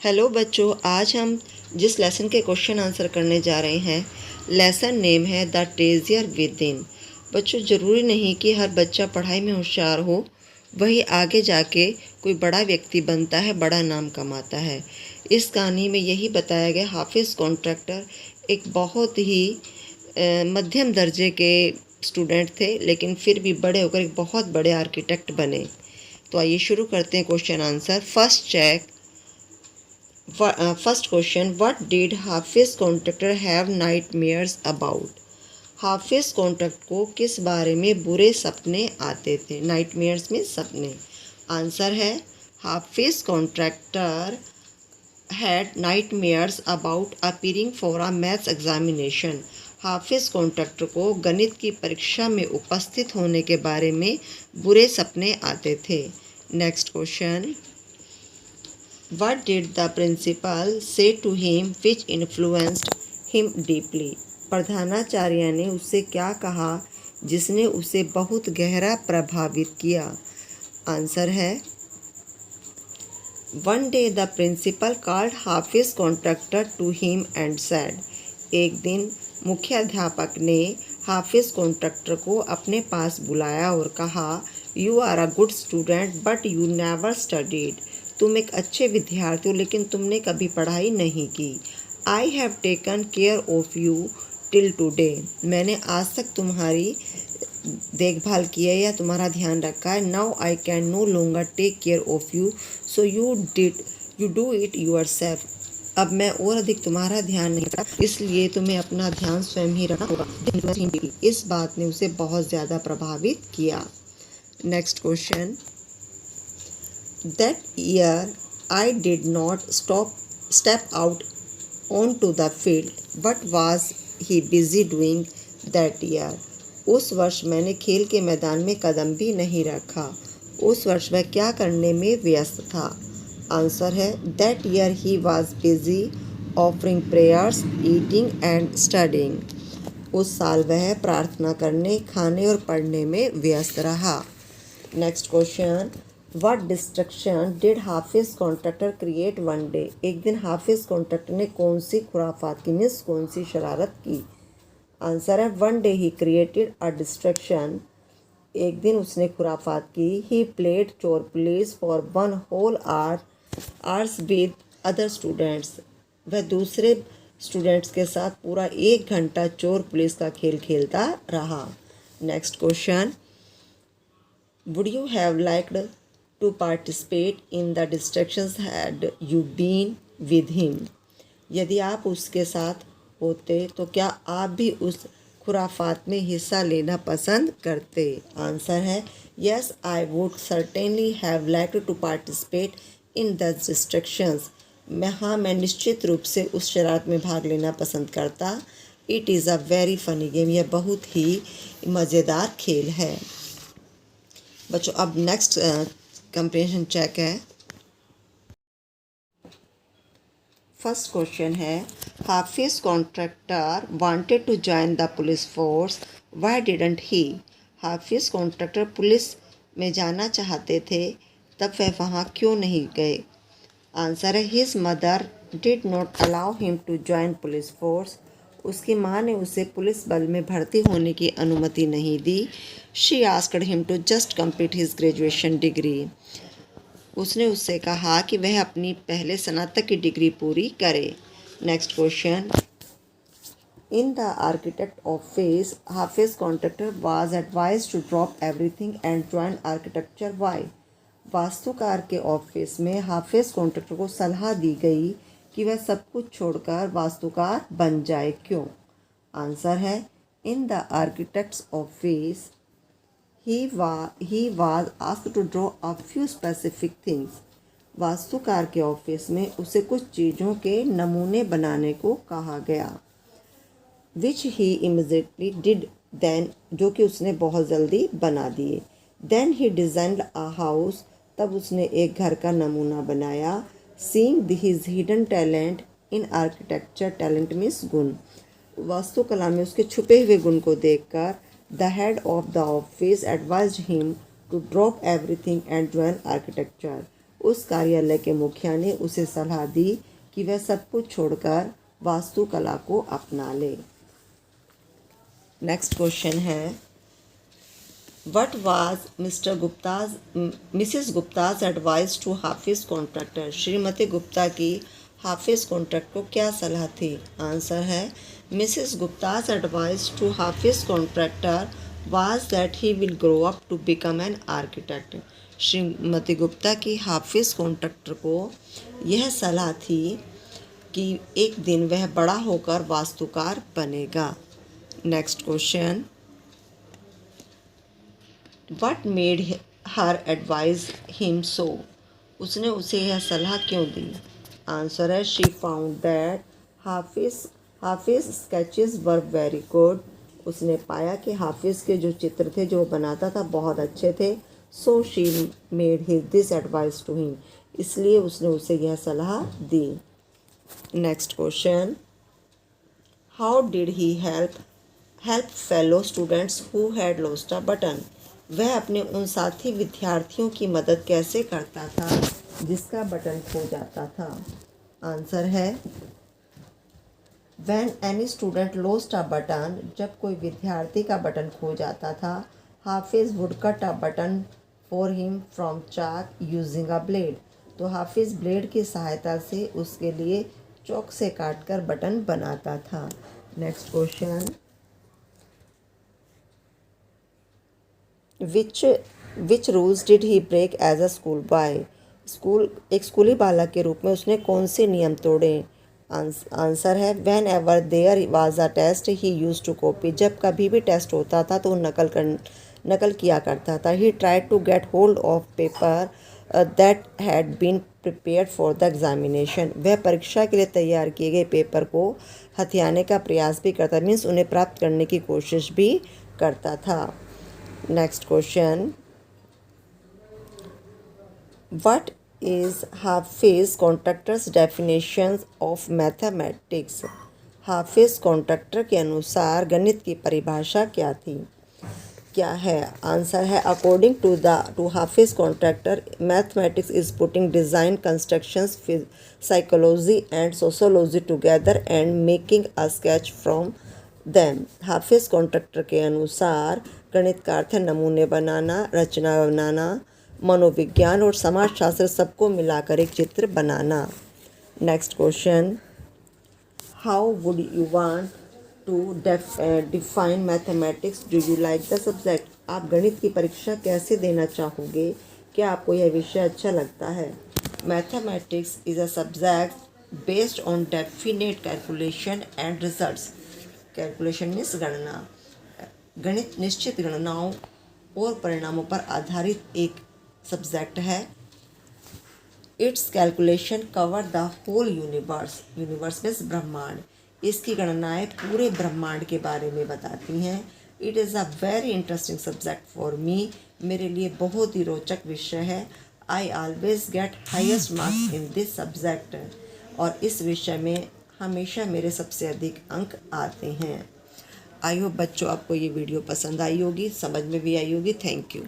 Hello बच्चों, आज हम जिस लेसन के क्वेश्चन आंसर करने जा रहे हैं, लेसन नेम है द ट्रेजर विद इन। बच्चों, ज़रूरी नहीं कि हर बच्चा पढ़ाई में होशियार हो वही आगे जाके कोई बड़ा व्यक्ति बनता है, बड़ा नाम कमाता है। इस कहानी में यही बताया गया। हाफिज़ कॉन्ट्रैक्टर एक बहुत ही मध्यम दर्जे के स्टूडेंट थे, लेकिन फिर भी बड़े होकर एक बहुत बड़े आर्किटेक्ट बने। तो आइए शुरू करते हैं question answer. First question, what did Hafiz contractor have nightmares about. हाफिज कॉन्ट्रैक्टर को किस बारे में बुरे सपने आते थे। नाइटमेयर्स में सपने। आंसर है Hafiz Contractor had nightmares about appearing for a maths examination। Hafiz Contractor को गणित की परीक्षा में उपस्थित होने के बारे में बुरे सपने आते थे। Next question, What did the principal say to him which influenced him deeply? प्रधानाचार्य ने उससे क्या कहा जिसने उसे बहुत गहरा प्रभावित किया। आंसर है One day the principal called Hafiz contractor to him and said। एक दिन मुख्याध्यापक ने हाफिज कॉन्ट्रैक्टर को अपने पास बुलाया और कहा, You are a good student but you never studied। तुम एक अच्छे विद्यार्थी हो लेकिन तुमने कभी पढ़ाई नहीं की। I have taken care of you till today। मैंने आज तक तुम्हारी देखभाल की है या तुम्हारा ध्यान रखा है। Now I can no longer take care of you, so you do it yourself। अब मैं और अधिक तुम्हारा ध्यान नहीं रखता, इसलिए तुम्हें अपना ध्यान स्वयं ही रखना होगा। इस बात ने उसे बहुत ज़्यादा प्रभावित किया। Next question, That year I did not step out onto the field। What was he busy doing that year? उस वर्ष मैंने खेल के मैदान में कदम भी नहीं रखा। उस वर्ष वह क्या करने में व्यस्त था। आंसर है That year he was busy offering prayers, eating and studying। उस साल वह प्रार्थना करने, खाने और पढ़ने में व्यस्त रहा। Next question, What distraction did Hafiz contractor create one day. एक दिन हाफिज कॉन्ट्रैक्टर ने कौन सी खुराफात की मीन्स कौन सी शरारत की। आंसर है one day he created a destruction. एक दिन उसने खुराफात की। He played chor police for one whole hours with other students. वह दूसरे स्टूडेंट्स के साथ पूरा 1 घंटा चोर पुलिस का खेल खेलता रहा। Next question, would you have liked to participate in the distractions had you been with him। यदि आप उसके साथ होते तो क्या आप भी उस खुराफात में हिस्सा लेना पसंद करते। आंसर है Yes, I would certainly have liked to participate in the distractions। मैं निश्चित रूप से उस शरारत में भाग लेना पसंद करता। It is a very funny game। यह बहुत ही मज़ेदार खेल है। बच्चों, अब नेक्स्ट कंप्रीहेंशन चेक है। फर्स्ट क्वेश्चन है, Hafiz Contractor wanted to join the police force, why didn't he. Hafiz Contractor police में जाना चाहते थे, तब वह वहाँ क्यों नहीं गए। आंसर है his mother did not allow him to join police force. उसकी माँ ने उसे पुलिस बल में भर्ती होने की अनुमति नहीं दी। She asked him to just complete his graduation degree. उसने उससे कहा कि वह अपनी पहले स्नातक की डिग्री पूरी करे। Next question, in the architect office Hafiz Contractor was advised to drop everything and join architecture, why. वास्तुकार के ऑफिस में हाफिज कॉन्ट्रैक्टर को सलाह दी गई कि वह सब कुछ छोड़कर वास्तुकार बन जाए, क्यों। आंसर है in the architects office he was asked to draw a few specific things। वास्तुकार के ऑफिस में उसे कुछ चीज़ों के नमूने बनाने को कहा गया। which he immediately did then, जो कि उसने बहुत जल्दी बना दिए। then he designed a house, तब उसने एक घर का नमूना बनाया। seeing his hidden talent in architecture, talent means गुण। वास्तुकला में उसके छुपे हुए गुण को देखकर The head of the office advised him to drop everything and join architecture। उस कार्यालय के मुखिया ने उसे सलाह दी कि वह सब कुछ छोड़कर वास्तुकला को अपना ले। नेक्स्ट क्वेश्चन है, What was Mrs. Gupta's advice to Hafiz Contractor? श्रीमती गुप्ता की हाफिज कॉन्ट्रैक्ट को क्या सलाह थी? आंसर है, Mrs Gupta's advice to Hafiz Contractor was that he will grow up to become an architect. Shrimati Gupta की हाफिज कॉन्ट्रैक्टर को यह सलाह थी कि एक दिन वह बड़ा होकर वास्तुकार बनेगा। Next question, What made her advise him so? उसने उसे यह सलाह क्यों दी? आंसर है, she found that Hafiz sketches were very good. उसने पाया कि हाफिज के जो चित्र थे जो बनाता था बहुत अच्छे थे। So she made this advice to him. इसलिए उसने उसे यह सलाह दी। Next question, How did he help fellow students who had lost a button? वह अपने उन साथी विद्यार्थियों की मदद कैसे करता था जिसका बटन खो जाता था? आंसर है, When any student lost a button, जब कोई विद्यार्थी का बटन खो जाता था, हाफिज would cut a button for him from chalk using a blade. तो हाफिज ब्लेड की सहायता से उसके लिए चौक से काटकर बटन बनाता था। Next question, which rules did he break as a school boy? एक स्कूली बालक के रूप में उसने कौन से नियम तोड़े? आंसर है, whenever there was a test he use to copy. जब कभी भी टेस्ट होता था तो नकल किया करता था. He tried to get hold of paper that had been prepared for the examination. वह परीक्षा के लिए तैयार किए गए पेपर को हथियाने का प्रयास भी करता, मीन्स उन्हें प्राप्त करने की कोशिश भी करता था. Next question, what is Hafiz Contractor's definition of mathematics? Hafiz Contractor के अनुसार गणित की परिभाषा क्या है? आंसर है, according to Hafiz Contractor mathematics is putting design, constructions, psychology and sociology together and making a sketch from them. Hafiz Contractor के अनुसार गणित का अर्थ है नमूने बनाना, रचना बनाना, मनोविज्ञान और समाजशास्त्र सबको मिलाकर एक चित्र बनाना. Next question, how would you want to define mathematics? Do you like the subject? आप गणित की परीक्षा कैसे देना चाहोगे? क्या आपको यह विषय अच्छा लगता है? Mathematics is a subject based on definite calculation and results. Calculation means गणना. गणित निश्चित गणनाओं और परिणामों पर आधारित एक सब्जेक्ट है. It's calculation cover the whole universe. Universe means brahmand. इसकी गणनाएं पूरे ब्रह्मांड के बारे में बताती हैं. It is a very interesting subject for me. मेरे लिए बहुत ही रोचक विषय है. I always get highest marks in this subject. और इस विषय में हमेशा मेरे सबसे अधिक अंक आते हैं. आई होप बच्चों आपको ये वीडियो पसंद आई होगी, समझ में भी आई होगी. Thank you.